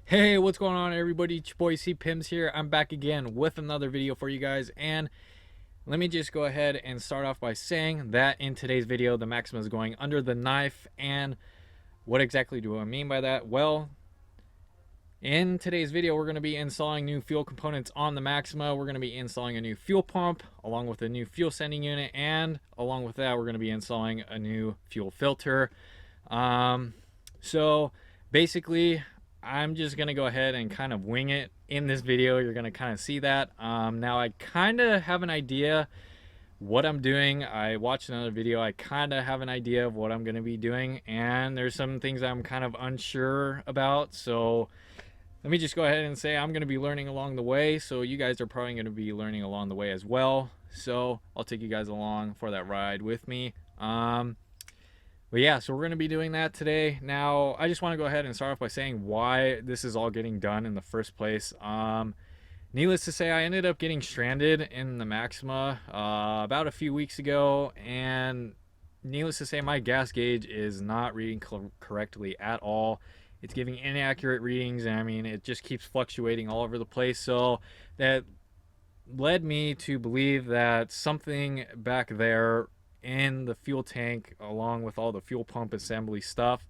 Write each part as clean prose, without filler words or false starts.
Hey, what's going on, everybody? It's your boy C Pims here. I'm back again with another video for you guys, and let me just go ahead and start off by saying that in today's video the Maxima is going under the knife. And what exactly do I mean by that? Well, in today's video we're going to be installing new fuel components on the Maxima. We're going to be installing a new fuel pump along with a new fuel sending unit, and along with that we're going to be installing a new fuel filter. So basically I'm just going to go ahead and kind of wing it in this video. You're going to kind of see that. Now I kind of have an idea what I'm doing. I watched another video. I kind of have an idea of what I'm going to be doing, and there's some things I'm kind of unsure about. So let me just go ahead and say I'm going to be learning along the way. So you guys are probably going to be learning along the way as well. So I'll take you guys along for that ride with me. But yeah, so we're going to be doing that today. Now, I just want to go ahead and start off by saying why this is all getting done in the first place. Needless to say, I ended up getting stranded in the Maxima about a few weeks ago, and needless to say, my gas gauge is not reading correctly at all. It's giving inaccurate readings, and I mean, it just keeps fluctuating all over the place. So that led me to believe that something back there in the fuel tank, along with all the fuel pump assembly stuff,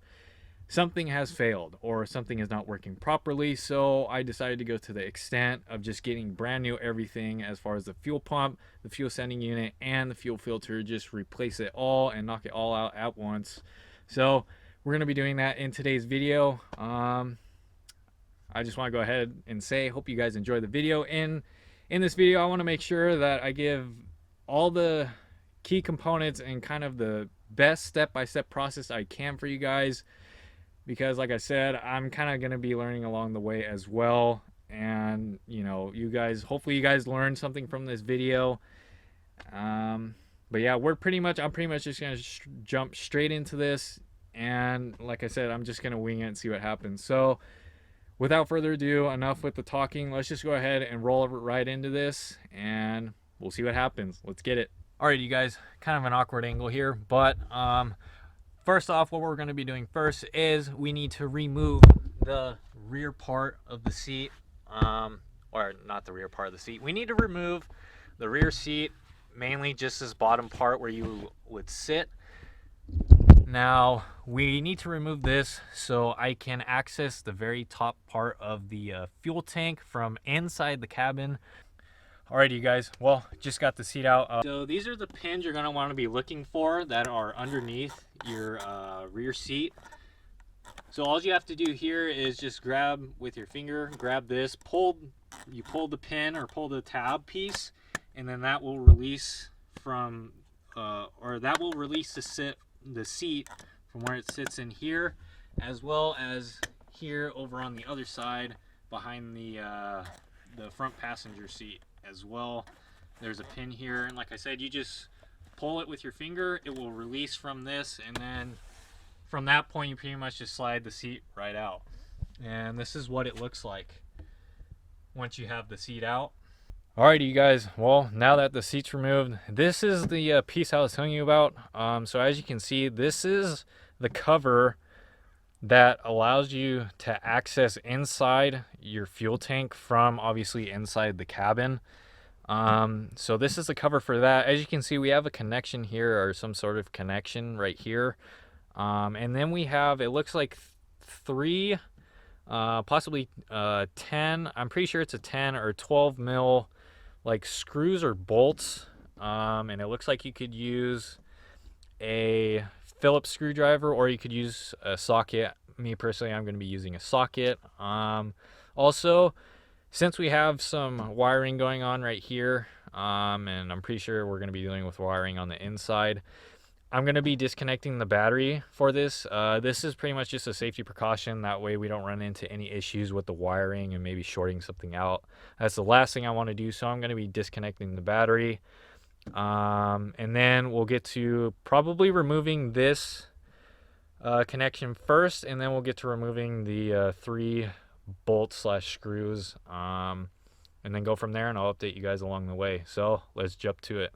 something has failed or something is not working properly. So I decided to go to the extent of just getting brand new everything as far as the fuel pump, the fuel sending unit, and the fuel filter. Just replace it all and knock it all out at once. So we're going to be doing that in today's video. I just want to go ahead and say hope you guys enjoy the video. In this video I want to make sure that I give all the key components and kind of the best step-by-step process I can for you guys, because like I said, I'm kind of going to be learning along the way as well. And you know, you guys, hopefully you guys learned something from this video. But yeah, I'm pretty much just going to jump straight into this, and like I said, I'm just going to wing it and see what happens. So without further ado, enough with the talking. Let's just go ahead and roll right into this, and we'll see what happens. Let's get it. Alright, you guys, kind of an awkward angle here, but first off, what we're going to be doing first is we need to remove the rear part of the seat, or not the rear part of the seat. We need to remove the rear seat, mainly just this bottom part where you would sit. Now, we need to remove this so I can access the very top part of the fuel tank from inside the cabin. Alrighty, you guys, well, just got the seat out. So these are the pins you're going to want to be looking for that are underneath your rear seat. So all you have to do here is just grab with your finger, grab this, you pull the pin or pull the tab piece, and then that will release from, or that will release the seat from where it sits in here, as well as here over on the other side behind the front passenger seat as well. There's a pin here, and like I said, you just pull it with your finger, it will release from this, and then from that point you pretty much just slide the seat right out. And this is what it looks like once you have the seat out. Alrighty, you guys, well, now that the seat's removed, this is the piece I was telling you about. So as you can see, this is the cover that allows you to access inside your fuel tank from obviously inside the cabin. So this is the cover for that. As you can see, we have a connection here, or some sort of connection right here. And then we have, it looks like 3, possibly 10, I'm pretty sure it's a 10 or 12 mil like screws or bolts. And it looks like you could use a Phillips screwdriver, or you could use a socket. Me personally, I'm going to be using a socket. Also, since we have some wiring going on right here, and I'm pretty sure we're going to be dealing with wiring on the inside, I'm going to be disconnecting the battery for this. This is pretty much just a safety precaution. That way we don't run into any issues with the wiring and maybe shorting something out. That's the last thing I want to do, so I'm going to be disconnecting the battery. And then we'll get to probably removing this connection first, and then we'll get to removing the 3 bolts / screws, and then go from there, and I'll update you guys along the way. So let's jump to it.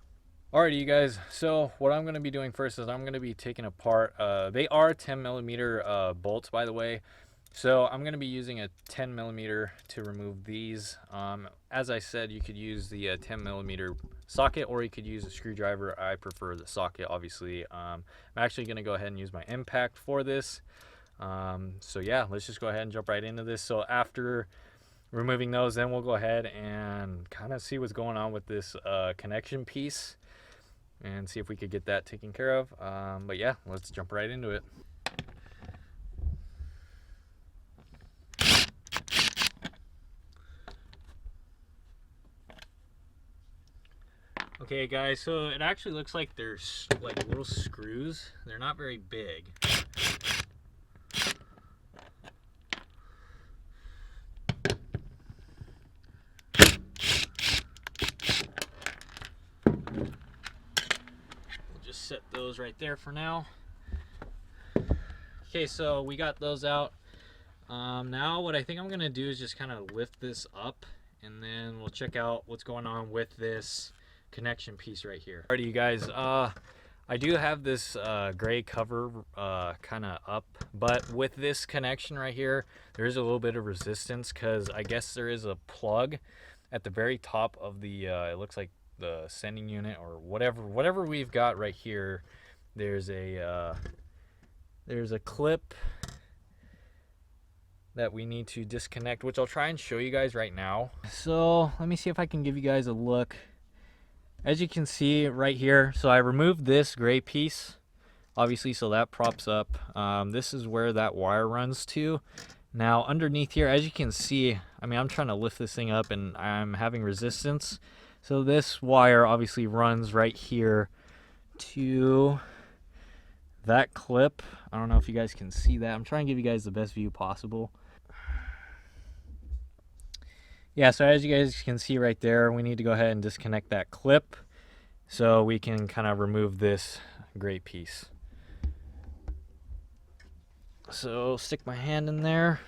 Alrighty, you guys, so what I'm going to be doing first is I'm going to be taking apart, they are 10 millimeter bolts, by the way. So I'm going to be using a 10 millimeter to remove these. As I said, you could use the 10 millimeter socket, or you could use a screwdriver. I prefer the socket, obviously. I'm actually going to go ahead and use my impact for this. So yeah, let's just go ahead and jump right into this. So after removing those, then we'll go ahead and kind of see what's going on with this connection piece and see if we could get that taken care of. But yeah, let's jump right into it. Okay guys, so it actually looks like there's like little screws. They're not very big. We'll just set those right there for now. Okay, so we got those out. Now what I think I'm gonna do is just kind of lift this up, and then we'll check out what's going on with this connection piece right here. Alrighty you guys, I do have this gray cover kind of up, but with this connection right here, there is a little bit of resistance because I guess there is a plug at the very top of the it looks like the sending unit or whatever we've got right here. There's a clip that we need to disconnect, which I'll try and show you guys right now. So let me see if I can give you guys a look. As you can see right here, so I removed this gray piece, obviously, so that props up. This is where that wire runs to. Now underneath here, as you can see, I mean, I'm trying to lift this thing up and I'm having resistance. So this wire obviously runs right here to that clip. I don't know if you guys can see that. I'm trying to give you guys the best view possible. Yeah, so as you guys can see right there, we need to go ahead and disconnect that clip so we can kind of remove this gray piece. So stick my hand in there.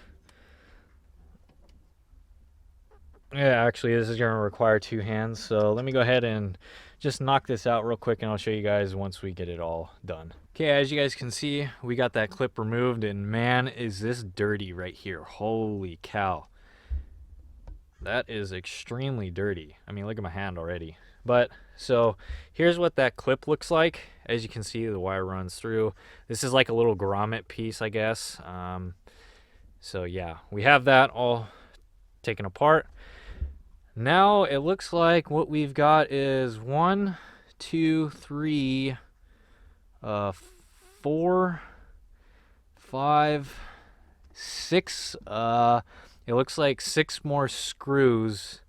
Yeah, actually this is going to require 2 hands, so let me go ahead and just knock this out real quick and I'll show you guys once we get it all done. Okay, as you guys can see, we got that clip removed, and man, is this dirty right here. Holy cow. That is extremely dirty. I mean, look at my hand already. But so here's what that clip looks like. As you can see, the wire runs through. This is like a little grommet piece, I guess. So yeah, we have that all taken apart. Now it looks like what we've got is 1, 2, 3, 4, 5, 6. It looks like 6 more screws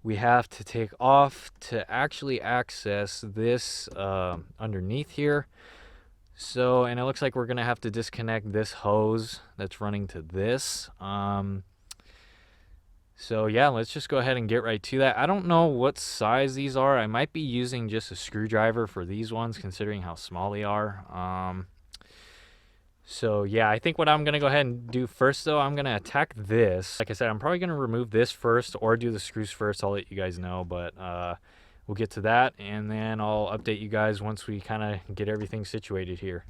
we have to take off to actually access this underneath here. So, and it looks like we're gonna have to disconnect this hose that's running to this. So yeah, let's just go ahead and get right to that. I don't know what size these are. I might be using just a screwdriver for these ones, considering how small they are. So yeah, I think what I'm going to go ahead and do first, though, I'm going to attack this. Like I said, I'm probably going to remove this first or do the screws first. I'll let you guys know, but we'll get to that, and then I'll update you guys once we kind of get everything situated here.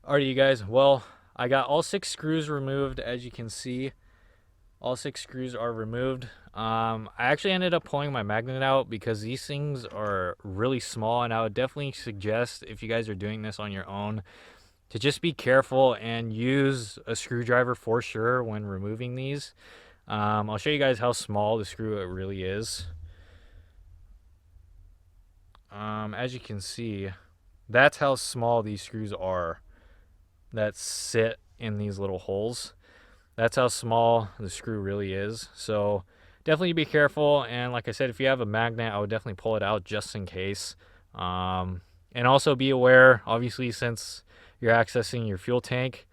Alrighty, you guys. Well, I got all 6 screws removed, as you can see. All 6 screws are removed. I actually ended up pulling my magnet out because these things are really small, and I would definitely suggest, if you guys are doing this on your own, to just be careful and use a screwdriver for sure when removing these. I'll show you guys how small the screw it really is. As you can see, that's how small these screws are that sit in these little holes. That's how small the screw really is. So definitely be careful, and like I said, if you have a magnet, I would definitely pull it out just in case. And also be aware, obviously, since you're accessing your fuel tank,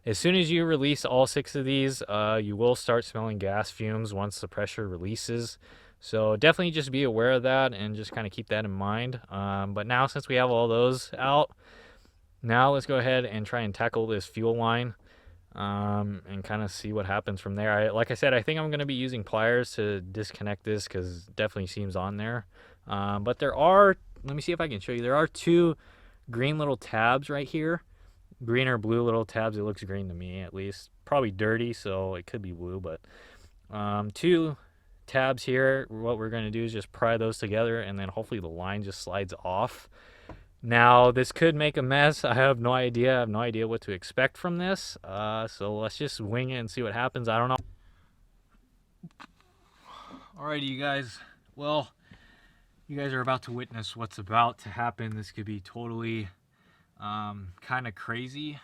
as soon as you release all 6 of these, you will start smelling gas fumes once the pressure releases. So definitely just be aware of that and just kind of keep that in mind. But now, since we have all those out, now let's go ahead and try and tackle this fuel line and kind of see what happens from there. Like I said, I think I'm going to be using pliers to disconnect this because it definitely seems on there. But there are, let me see if I can show you, there are 2 green little tabs right here green or blue little tabs. It looks green to me, at least. Probably dirty, so it could be blue, but two tabs here. What we're going to do is just pry those together, and then hopefully the line just slides off. Now, this could make a mess. I have no idea. I have no idea what to expect from this. So let's just wing it and see what happens. I don't know. Alrighty, you guys. Well, you guys are about to witness what's about to happen. This could be totally kind of crazy.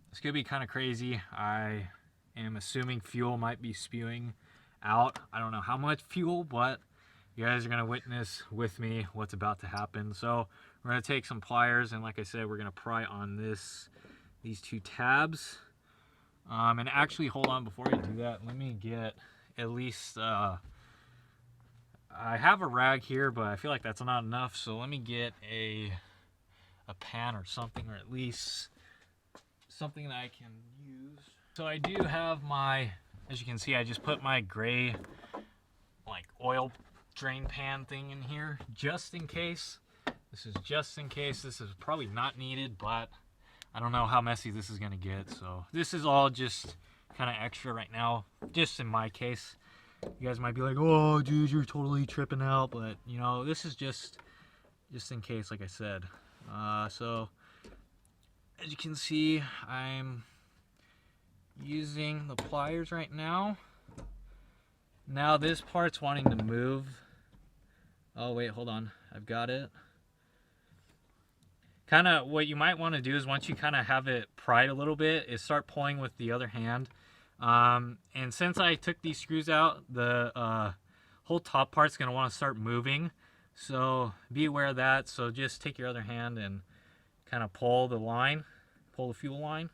This could be kind of crazy. I am assuming fuel might be spewing out. I don't know how much fuel, but you guys are going to witness with me what's about to happen. So we're going to take some pliers, and like I said, we're going to pry on these two tabs. And actually, hold on, before I do that, let me get at least, I have a rag here, but I feel like that's not enough. So let me get a pan or something, or at least something that I can use. So I do have my, as you can see, I just put my gray like oil drain pan thing in here just in case. This is just in case. This is probably not needed, but I don't know how messy this is gonna get. So this is all just kind of extra right now, just in my case. You guys might be like, oh dude, you're totally tripping out, but you know, this is just in case, like I said. So as you can see, I'm using the pliers right now. Now this part's wanting to move. Oh wait, hold on, I've got it. Kind of what you might want to do is, once you kind of have it pried a little bit, is start pulling with the other hand. And since I took these screws out, the whole top part's going to want to start moving. So be aware of that. So just take your other hand and kind of pull the line, pull the fuel line.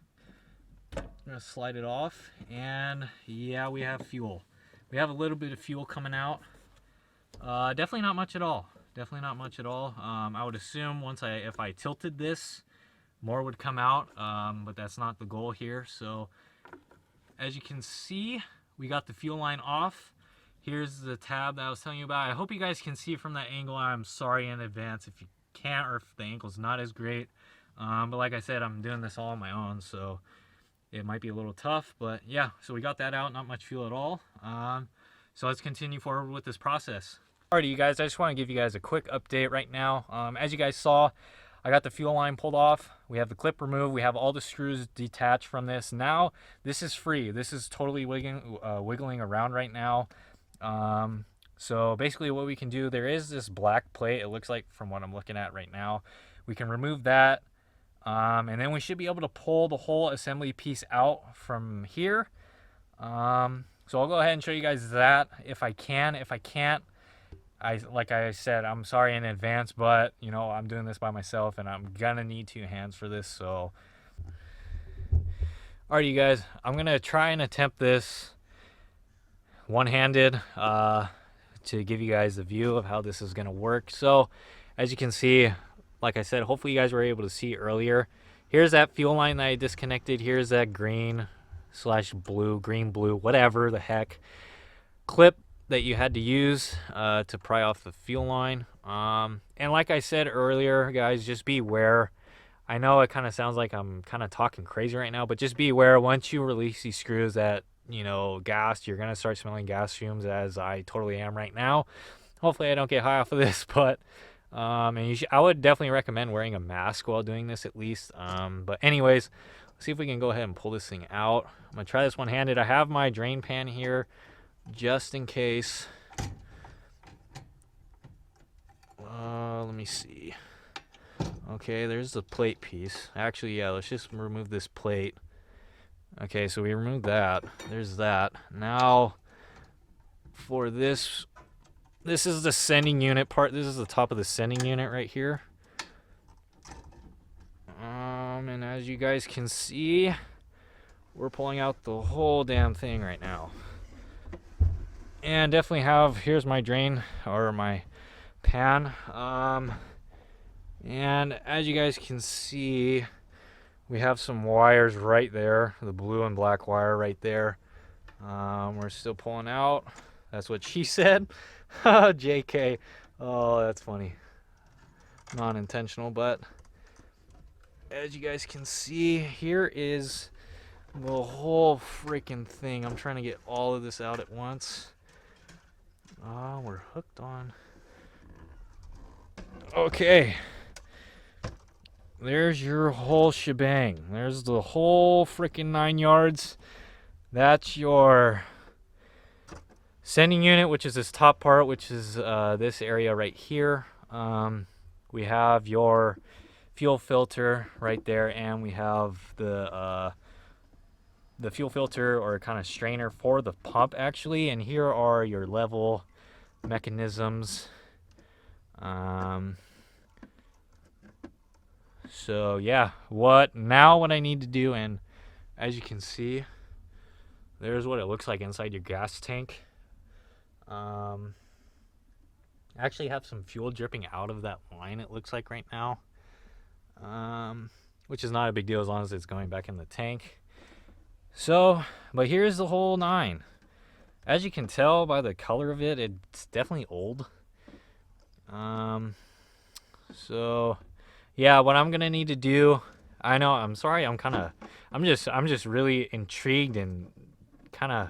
I'm going to slide it off, and yeah, we have fuel. We have a little bit of fuel coming out. Definitely not much at all. Definitely not much at all. I would assume if I tilted this, more would come out, but that's not the goal here. So as you can see, we got the fuel line off. Here's the tab that I was telling you about. I hope you guys can see from that angle. I'm sorry in advance if you can't, or if the angle's not as great. But like I said, I'm doing this all on my own, so it might be a little tough. But yeah, so we got that out. Not much fuel at all. So let's continue forward with this process. Alrighty, you guys, I just want to give you guys a quick update right now. As you guys saw, I got the fuel line pulled off. We have the clip removed. We have all the screws detached from this. Now, this is free. This is totally wiggling around right now. So basically what we can do, there is this black plate, it looks like, from what I'm looking at right now. We can remove that. And then we should be able to pull the whole assembly piece out from here. So I'll go ahead and show you guys that if I can. If I can't, like I said, I'm sorry in advance, but you know, I'm doing this by myself and I'm gonna need two hands for this. So alright, you guys, I'm gonna try and attempt this one-handed to give you guys a view of how this is gonna work. So as you can see, like I said, hopefully you guys were able to see earlier, here's that fuel line that I disconnected. Here's that green / blue, green, blue, whatever the heck clip that you had to use to pry off the fuel line. And like I said earlier, guys, just be aware. I know it kind of sounds like I'm kind of talking crazy right now, but just be aware, once you release these screws, that, you know, gas, you're going to start smelling gas fumes, as I totally am right now. Hopefully I don't get high off of this, but and I would definitely recommend wearing a mask while doing this, at least. But anyways, let's see if we can go ahead and pull this thing out. I'm going to try this one-handed. I have my drain pan here, just in case. Let me see. Okay, there's the plate piece. Actually, yeah, let's just remove this plate. Okay, so we removed that. There's that. Now, for this is the sending unit part. This is the top of the sending unit right here. And as you guys can see, we're pulling out the whole damn thing right now. And definitely here's my drain, or my pan. And as you guys can see, we have some wires right there, the blue and black wire right there. We're still pulling out. That's what she said. JK. Oh, that's funny. Non-intentional, but as you guys can see, here is the whole freaking thing. I'm trying to get all of this out at once. We're hooked on. Okay. There's your whole shebang. There's the whole freaking 9 yards. That's your sending unit, which is this top part, which is this area right here. We have your fuel filter right there, and we have the fuel filter or kind of strainer for the pump actually. And here are your level mechanisms. So yeah, what I need to do, and as you can see, there's what it looks like inside your gas tank. Actually have some fuel dripping out of that line, it looks like right now, which is not a big deal as long as it's going back in the tank. So, but here's the whole 9. As you can tell by the color of it, it's definitely old. So yeah, what I'm gonna need to do, I know, I'm sorry, I'm just really intrigued and kind of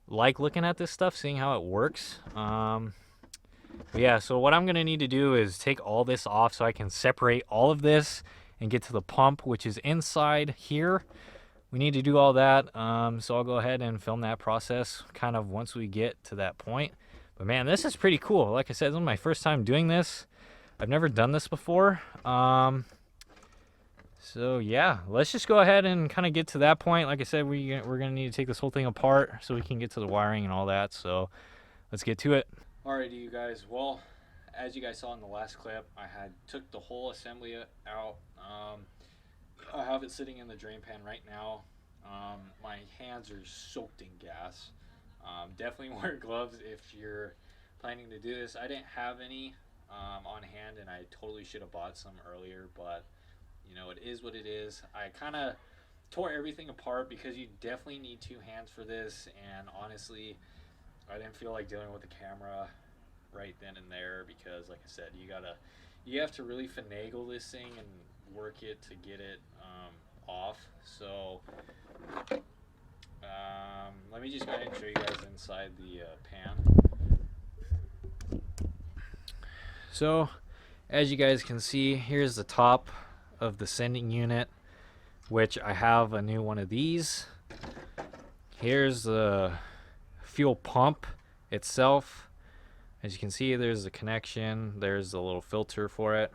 like looking at this stuff, seeing how it works. But yeah, so what I'm gonna need to do is take all this off so I can separate all of this and get to the pump, which is inside here. We need to do all that, so I'll go ahead and film that process kind of once we get to that point. But man, this is pretty cool. Like I said, this is my first time doing this. I've never done this before. So yeah, let's just go ahead and kind of get to that point. Like I said, we're gonna need to take this whole thing apart so we can get to the wiring and all that. So let's get to it. Alrighty, you guys. Well, as you guys saw in the last clip, I had took the whole assembly out. I have it sitting in the drain pan right now. My hands are soaked in gas. Definitely wear gloves if you're planning to do this. I didn't have any on hand, and I totally should have bought some earlier, but you know, it is what it is. I kind of tore everything apart because you definitely need 2 hands for this, and honestly, I didn't feel like dealing with the camera right then and there because, like I said, you have to really finagle this thing and work it to get it off. So let me just go ahead and show you guys inside the pan. So as you guys can see, here's the top of the sending unit, which I have a new one of these. Here's the fuel pump itself. As you can see, there's the connection, there's the little filter for it.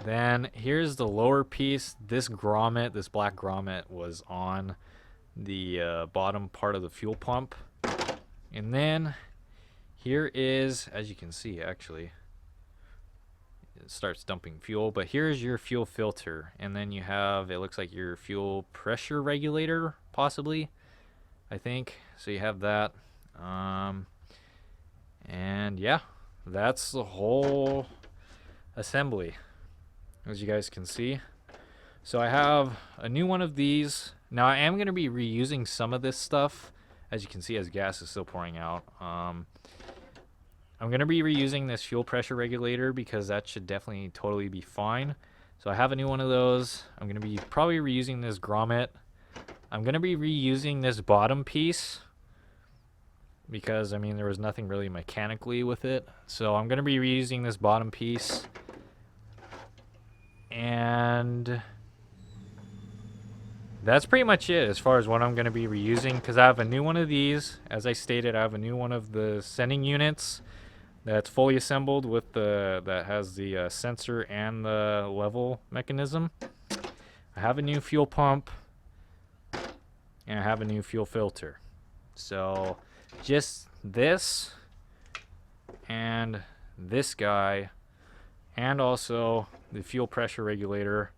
Then here's the lower piece. This grommet, this black grommet, was on the bottom part of the fuel pump. And then here is, as you can see, actually it starts dumping fuel, but here's your fuel filter, and then you have, it looks like your fuel pressure regulator, possibly, I think. So you have that, and yeah, that's the whole assembly, as you guys can see. So I have a new one of these. Now I am going to be reusing some of this stuff, as you can see, as gas is still pouring out. I'm going to be reusing this fuel pressure regulator because that should definitely totally be fine. So I have a new one of those. I'm going to be probably reusing this grommet. I'm going to be reusing this bottom piece because, I mean, there was nothing really mechanically with it. So I'm going to be reusing this bottom piece. And that's pretty much it as far as what I'm going to be reusing, because I have a new one of these. As I stated, I have a new one of the sending units that's fully assembled with that has the sensor and the level mechanism. I have a new fuel pump, and I have a new fuel filter. So just this and this guy, and also the fuel pressure regulator,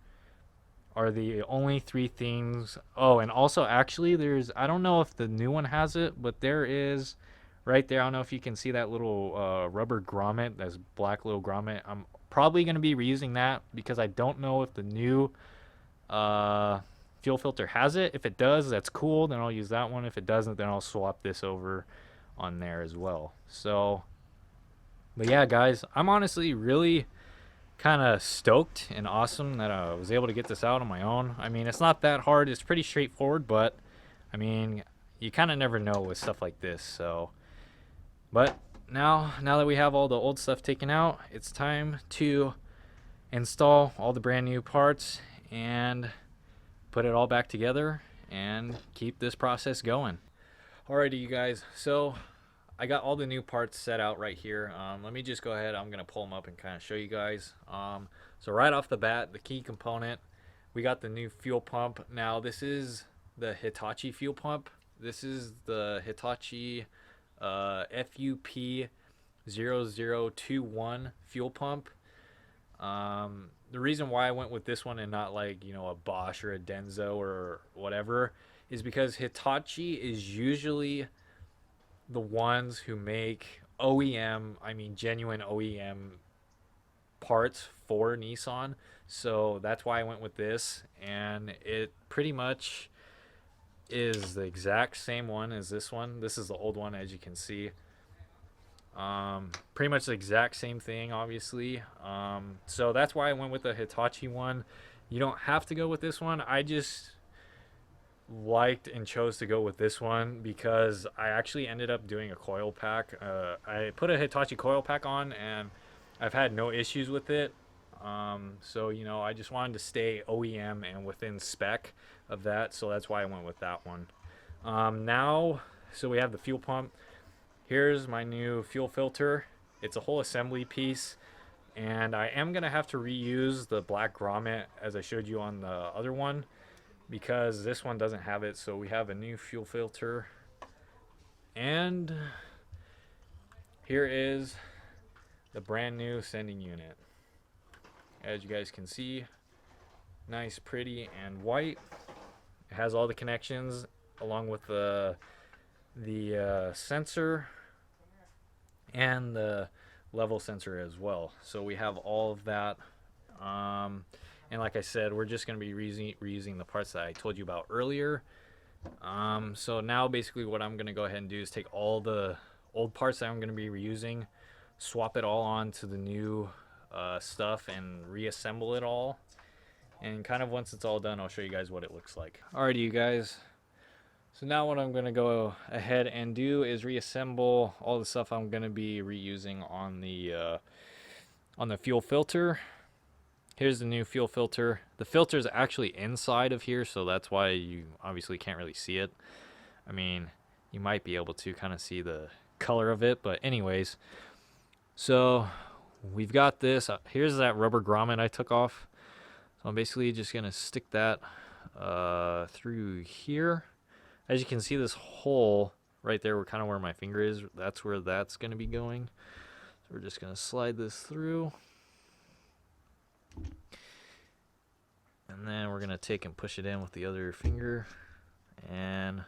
are the only 3 things. Oh, and also actually there's, I don't know if the new one has it, but there is right there, I don't know if you can see that little rubber grommet, that's black little grommet. I'm probably going to be reusing that because I don't know if the new fuel filter has it. If it does, that's cool, then I'll use that one. If it doesn't, then I'll swap this over on there as well. So, but yeah guys, I'm honestly really kind of stoked and awesome that I was able to get this out on my own. I mean, it's not that hard. It's pretty straightforward, but I mean, you kind of never know with stuff like this. So, but now that we have all the old stuff taken out, it's time to install all the brand new parts and put it all back together and keep this process going. Alrighty, you guys, so I got all the new parts set out right here. Let me just go ahead. I'm gonna pull them up and kind of show you guys. So right off the bat, the key component, we got the new fuel pump. Now this is the Hitachi fuel pump. This is the Hitachi FUP 0021 fuel pump. The reason why I went with this one and not like, you know, a Bosch or a Denso or whatever is because Hitachi is usually the ones who make OEM, I mean genuine OEM parts for Nissan. So that's why I went with this, and it pretty much is the exact same one as this one. This is the old one, as you can see. Pretty much the exact same thing, obviously. So that's why I went with the Hitachi one. You don't have to go with this one. I just liked and chose to go with this one because I actually ended up doing a coil pack. I put a Hitachi coil pack on and I've had no issues with it. So, you know, I just wanted to stay OEM and within spec of that. So that's why I went with that one. Now, so we have the fuel pump. Here's my new fuel filter. It's a whole assembly piece, and I am gonna have to reuse the black grommet as I showed you on the other one because this one doesn't have it. So we have a new fuel filter, and here is the brand new sending unit. As you guys can see, nice, pretty, and white. It has all the connections along with the sensor and the level sensor as well. So we have all of that. And like I said, we're just going to be reusing the parts that I told you about earlier. So now basically what I'm going to go ahead and do is take all the old parts that I'm going to be reusing, swap it all onto the new stuff, and reassemble it all. And kind of once it's all done, I'll show you guys what it looks like. Alrighty, you guys. So now what I'm going to go ahead and do is reassemble all the stuff I'm going to be reusing on the fuel filter. Here's the new fuel filter. The filter is actually inside of here, so that's why you obviously can't really see it. I mean, you might be able to kind of see the color of it, but anyways. So we've got this. Here's that rubber grommet I took off. So I'm basically just going to stick that through here. As you can see, this hole right there, kind of where my finger is, that's where that's going to be going. So we're just going to slide this through. And then we're going to take and push it in with the other finger. And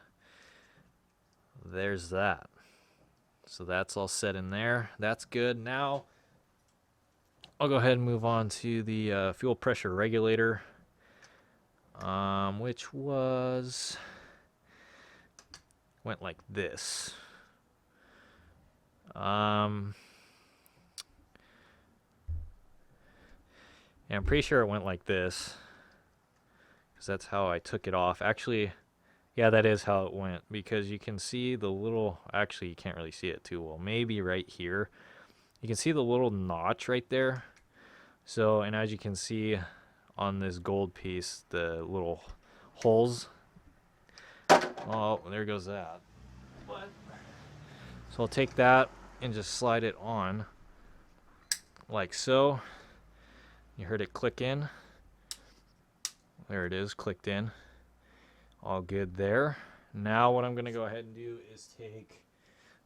there's that. So that's all set in there. That's good. Now, I'll go ahead and move on to the fuel pressure regulator, which went like this. Yeah, I'm pretty sure it went like this because that's how I took it off. Actually, yeah, that is how it went, because you can see the little, actually you can't really see it too well, maybe right here. You can see the little notch right there. So, and as you can see on this gold piece, the little holes. Oh, there goes that. But, so I'll take that and just slide it on like so. You heard it click in. There it is, clicked in. All good there. Now what I'm going to go ahead and do is take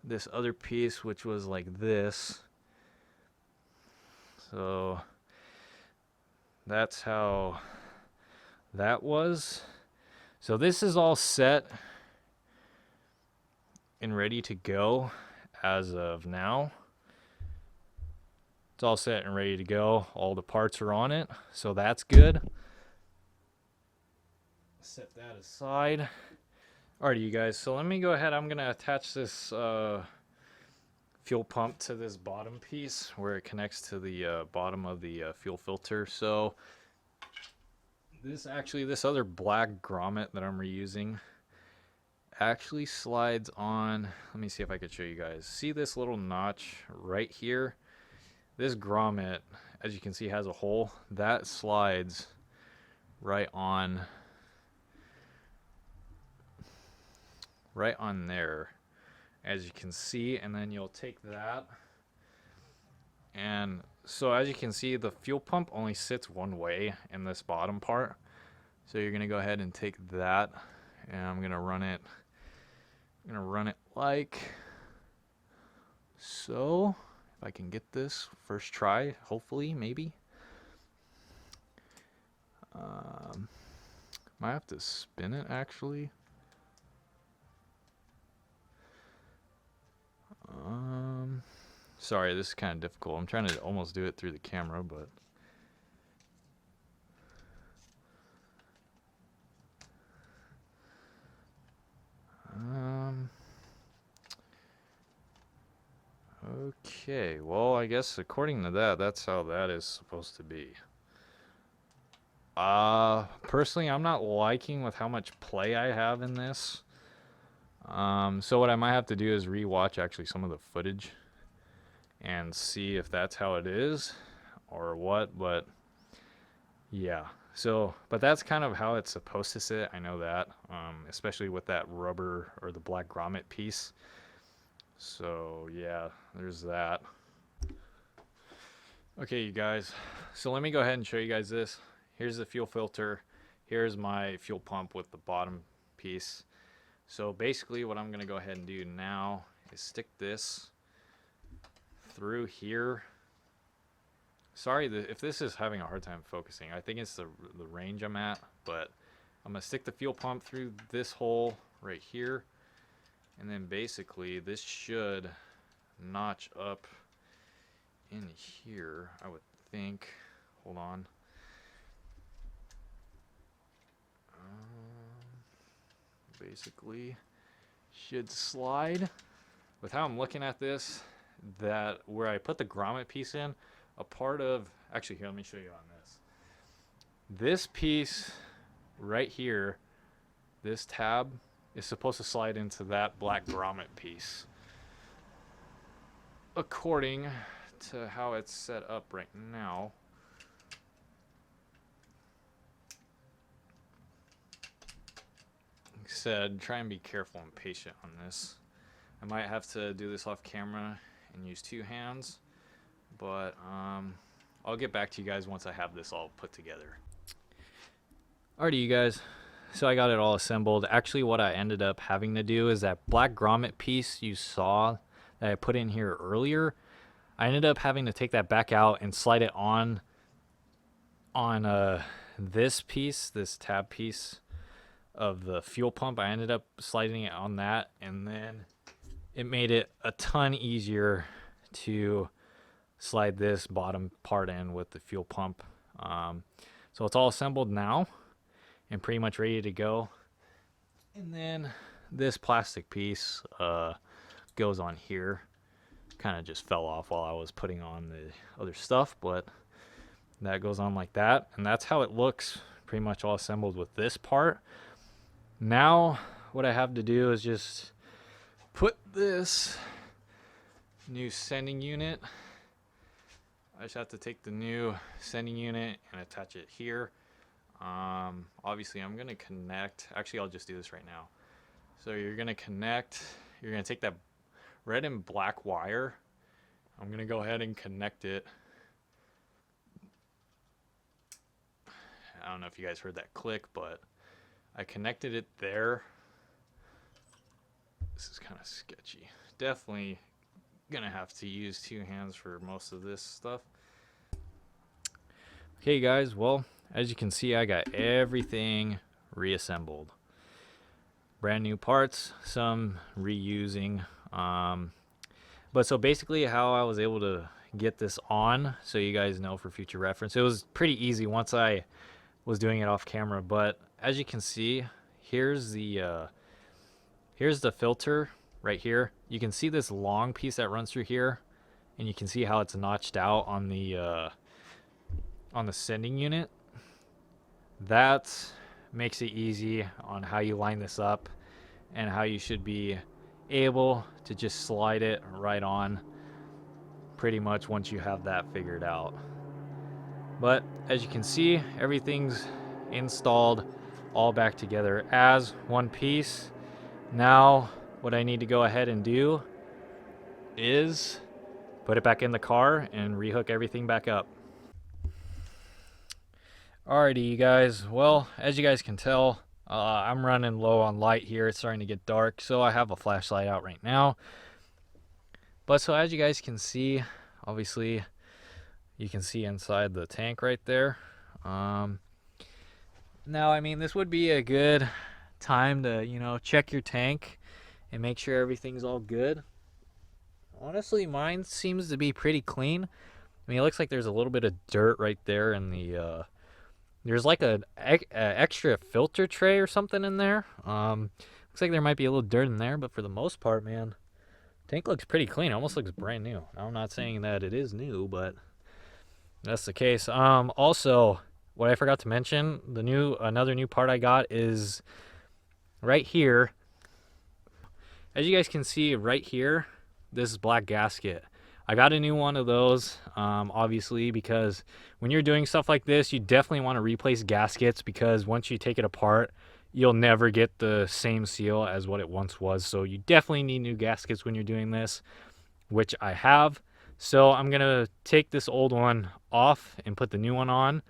this other piece, which was like this. So that's how that was. So this is all set and ready to go as of now. It's all set and ready to go. All the parts are on it, so that's good. Set that aside. Alrighty, you guys, so let me go ahead. I'm gonna attach this fuel pump to this bottom piece where it connects to the bottom of the fuel filter. So this other black grommet that I'm reusing actually slides on. Let me see if I could show you guys. See this little notch right here? This grommet, as you can see, has a hole that slides right on there, as you can see. And then you'll take that, and so as you can see, the fuel pump only sits one way in this bottom part. So you're gonna go ahead and take that, and I'm gonna run it like so. If I can get this first try, hopefully, maybe. Might have to spin it actually. Sorry, this is kind of difficult. I'm trying to almost do it through the camera, but okay, well, I guess according to that, that's how that is supposed to be. Personally, I'm not liking with how much play I have in this. So what I might have to do is rewatch actually some of the footage and see if that's how it is or what. But yeah, so but that's kind of how it's supposed to sit. I know that, especially with that rubber or the black grommet piece. So yeah, there's that. Okay, you guys, so let me go ahead and show you guys this. Here's the fuel filter. Here's my fuel pump with the bottom piece. So basically what I'm gonna go ahead and do now is stick this through here. Sorry if this is having a hard time focusing. I think it's the range I'm at, but I'm gonna stick the fuel pump through this hole right here, and then basically this should notch up in here, I would think. Hold on. Basically should slide. With how I'm looking at this, that where I put the grommet piece in, a part of, actually here, let me show you on this. This piece right here, this tab, is supposed to slide into that black grommet piece, according to how it's set up right now. Like I said, try and be careful and patient on this. I might have to do this off camera and use two hands, but I'll get back to you guys once I have this all put together. Alrighty, you guys, so I got it all assembled. Actually, what I ended up having to do is that black grommet piece you saw that I put in here earlier, I ended up having to take that back out and slide it on this piece, this tab piece of the fuel pump. I ended up sliding it on that, and then it made it a ton easier to slide this bottom part in with the fuel pump. So it's all assembled now and pretty much ready to go. And then this plastic piece goes on here. Kind of just fell off while I was putting on the other stuff, but that goes on like that, and that's how it looks pretty much all assembled with this part. Now what I have to do is just put this new sending unit. I just have to take the new sending unit and attach it here. Obviously I'm gonna connect, actually I'll just do this right now. So you're gonna connect, you're gonna take that red and black wire. I'm gonna go ahead and connect it. I don't know if you guys heard that click, but I connected it there. This is kind of sketchy. Definitely gonna have to use two hands for most of this stuff. Okay guys, well, as you can see, I got everything reassembled. Brand new parts, some reusing. But so basically how I was able to get this on, so you guys know for future reference, it was pretty easy once I was doing it off camera. But as you can see, here's the filter right here, you can see this long piece that runs through here, and you can see how it's notched out on the sending unit. That makes it easy on how you line this up and how you should be able to just slide it right on pretty much once you have that figured out. But as you can see, everything's installed all back together as one piece. Now what I need to go ahead and do is put it back in the car and rehook everything back up. Alrighty, you guys. Well, as you guys can tell, I'm running low on light here. It's starting to get dark, so I have a flashlight out right now. But so as you guys can see, obviously, you can see inside the tank right there. Now, I mean, this would be a good time to, you know, check your tank and make sure everything's all good. Honestly, mine seems to be pretty clean. I mean, it looks like there's a little bit of dirt right there in the there's like a extra filter tray or something in there. Looks like there might be a little dirt in there, but for the most part, man, tank looks pretty clean. It almost looks brand new. I'm not saying that it is new, but that's the case. Also, what I forgot to mention, another new part I got is right here. As you guys can see right here, this is black gasket. I got a new one of those, obviously, because when you're doing stuff like this, you definitely want to replace gaskets, because once you take it apart, you'll never get the same seal as what it once was. So you definitely need new gaskets when you're doing this, which I have. So I'm going to take this old one off and put the new one on.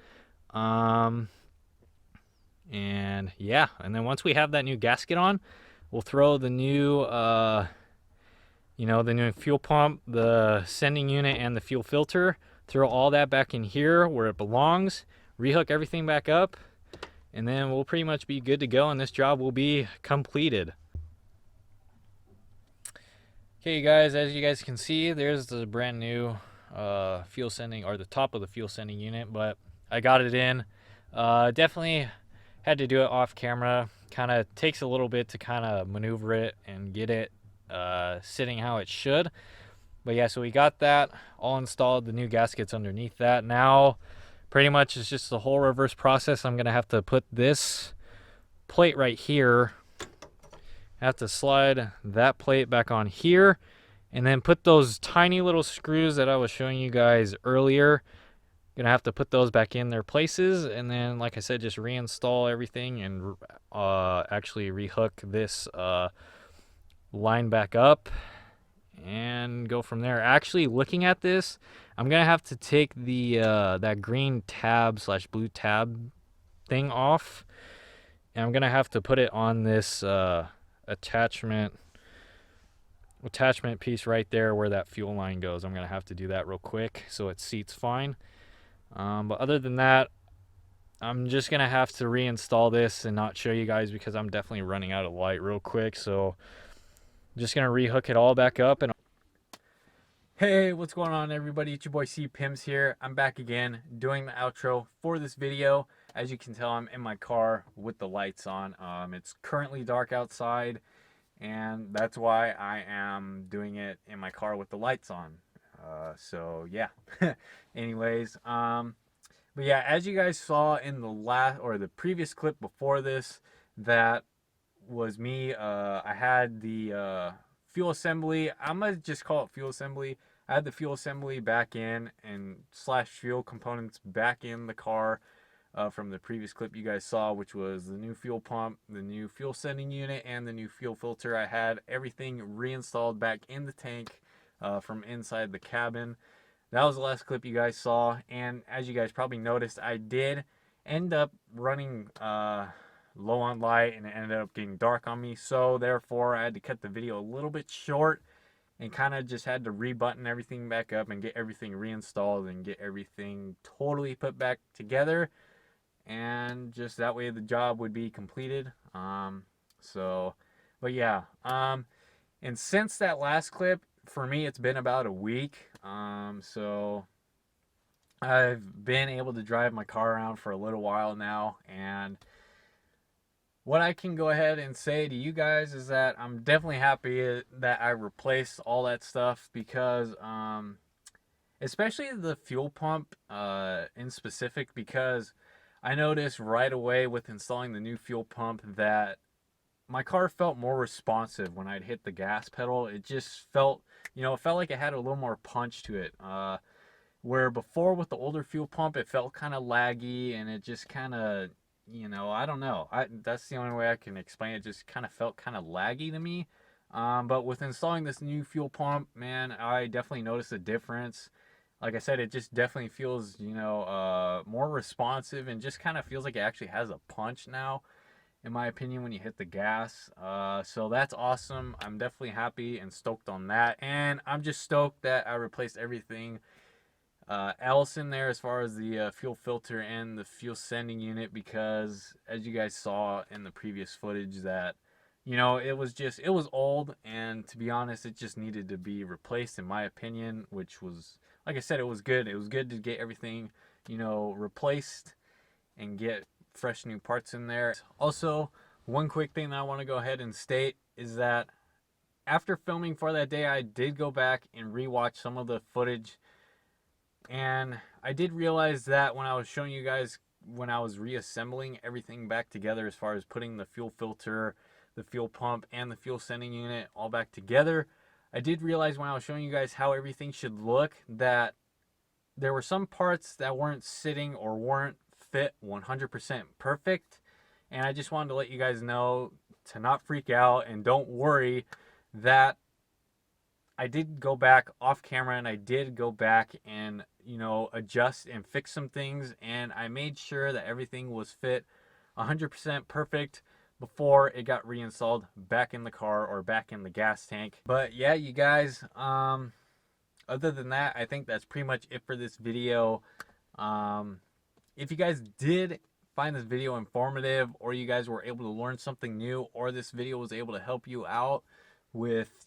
And yeah, and then once we have that new gasket on, we'll throw the new the new fuel pump, the sending unit, and the fuel filter. Throw all that back in here where it belongs, rehook everything back up, and then we'll pretty much be good to go, and this job will be completed. Okay, you guys, as you guys can see, there's the brand new fuel sending, or the top of the fuel sending unit, but I got it in. Definitely had to do it off camera. Kind of takes a little bit to kind of maneuver it and get it sitting how it should. But yeah, so we got that all installed, the new gaskets underneath that. Now pretty much it's just the whole reverse process. I'm gonna have to put this plate right here, I have to slide that plate back on here, and then put those tiny little screws that I was showing you guys earlier. Gonna have to put those back in their places, and then, like I said, just reinstall everything and actually rehook this line back up and go from there. Actually, looking at this, I'm gonna have to take the that green tab / blue tab thing off, and I'm gonna have to put it on this attachment piece right there where that fuel line goes. I'm gonna have to do that real quick so it seats fine. But other than that, I'm just gonna have to reinstall this and not show you guys because I'm definitely running out of light real quick. So I'm just gonna rehook it all back up. And hey, what's going on, everybody? It's your boy C Pims here. I'm back again doing the outro for this video. As you can tell, I'm in my car with the lights on. It's currently dark outside, and that's why I am doing it in my car with the lights on. So yeah. Anyways, but yeah, as you guys saw in the previous clip before this, that was me. I had the fuel assembly. I'm gonna just call it fuel assembly. I had the fuel assembly back in and / fuel components back in the car from the previous clip you guys saw, which was the new fuel pump, the new fuel sending unit, and the new fuel filter. I had everything reinstalled back in the tank from inside the cabin. That was the last clip you guys saw, and as you guys probably noticed, I did end up running low on light, and it ended up getting dark on me, so therefore I had to cut the video a little bit short and kind of just had to rebutton everything back up and get everything reinstalled and get everything totally put back together, and just that way the job would be completed. But yeah, and since that last clip, for me, it's been about a week. So I've been able to drive my car around for a little while now, and what I can go ahead and say to you guys is that I'm definitely happy that I replaced all that stuff because especially the fuel pump in specific, because I noticed right away with installing the new fuel pump that my car felt more responsive when I'd hit the gas pedal. It just felt, it felt like it had a little more punch to it. Where before with the older fuel pump, it felt kind of laggy and it just kind of, I don't know. That's the only way I can explain it. Just kind of felt kind of laggy to me. But with installing this new fuel pump, man, I definitely noticed a difference. Like I said, it just definitely feels, more responsive and just kind of feels like it actually has a punch now, in my opinion, when you hit the gas. So that's awesome. I'm definitely happy and stoked on that. And I'm just stoked that I replaced everything else in there as far as the fuel filter and the fuel sending unit, because as you guys saw in the previous footage that it was old, and to be honest it just needed to be replaced in my opinion, which was, like I said, it was good to get everything replaced and get fresh new parts in there. Also, one quick thing that I want to go ahead and state is that after filming for that day, I did go back and rewatch some of the footage, and I did realize that when I was showing you guys, when I was reassembling everything back together, as far as putting the fuel filter, the fuel pump, and the fuel sending unit all back together, I did realize when I was showing you guys how everything should look that there were some parts that weren't sitting or weren't fit 100% perfect. And I just wanted to let you guys know to not freak out and don't worry, that I did go back off camera and I did go back and, adjust and fix some things. And I made sure that everything was fit 100% perfect before it got reinstalled back in the car or back in the gas tank. But yeah, you guys, other than that, I think that's pretty much it for this video. If you guys did find this video informative, or you guys were able to learn something new, or this video was able to help you out with,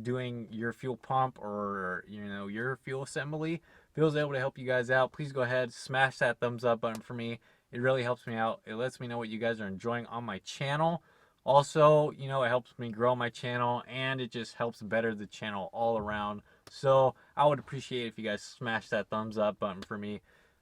doing your fuel pump or, your fuel assembly, if it was able to help you guys out, please go ahead, smash that thumbs up button for me. It really helps me out. It lets me know what you guys are enjoying on my channel. Also, it helps me grow my channel, and it just helps better the channel all around. So I would appreciate if you guys smash that thumbs up button for me.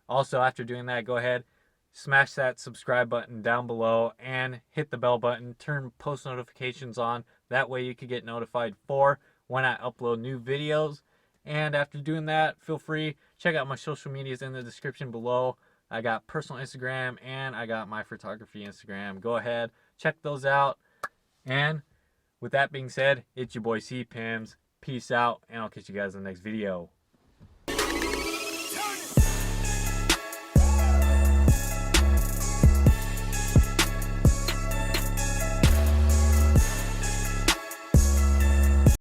Also, after doing that, go ahead, smash that subscribe button down below and hit the bell button. Turn post notifications on. That way you can get notified for when I upload new videos. And after doing that, feel free, check out my social medias in the description below. I got personal Instagram and I got my photography Instagram. Go ahead, check those out. And with that being said, it's your boy C Pims. Peace out, and I'll catch you guys in the next video.